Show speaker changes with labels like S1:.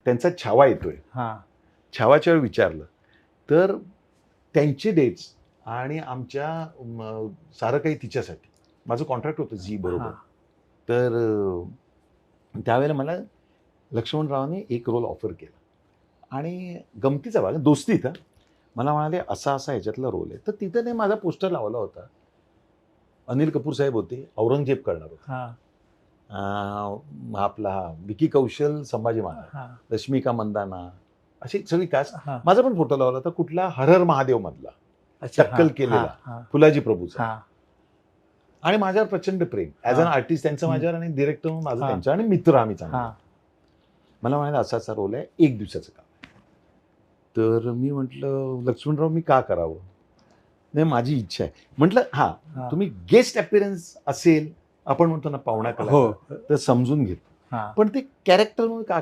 S1: त्यांचा छावा येतोय. छावाच्या वेळी विचारलं तर त्यांचे डेट्स आणि आमच्या सारं काही तिच्यासाठी. माझं कॉन्ट्रॅक्ट होतं झी बरोबर. तर त्यावेळेला मला लक्ष्मणरावांनी एक रोल ऑफर केला आणि गमतीचा भाग दोस्तीत मला म्हणाले असा असा ह्याच्यातला रोल आहे. तर तिथं नाही माझा पोस्टर लावला होता. अनिल कपूर साहेब होते, औरंगजेब करणार होते. आपला विकी कौशल संभाजी महाराज, रश्मिका मंदाना अशी सगळी कास्ट. माझा पण फोटो लावला होता कुठला हर हर महादेव मधला, टक्कल केलेला फुलाजी प्रभूचा. आणि माझ्यावर प्रचंड प्रेम ऍज अन आर्टिस्ट त्यांचं माझ्यावर आणि डिरेक्टर माझं त्यांच्या आणि मित्र आम्ही चांगला. मला म्हणाले असा असा रोल आहे, 1 दिवसाचं काम आहे. तर मी म्हटलं लक्ष्मणराव मी का करावं, नाही माझी इच्छा आहे. म्हटलं तुम्ही गेस्ट अपीअरन्स असेल, आपण म्हणतो ना पाहुणा कलाकार, तर समजून घेतो, पण ते कॅरेक्टर म्हणून का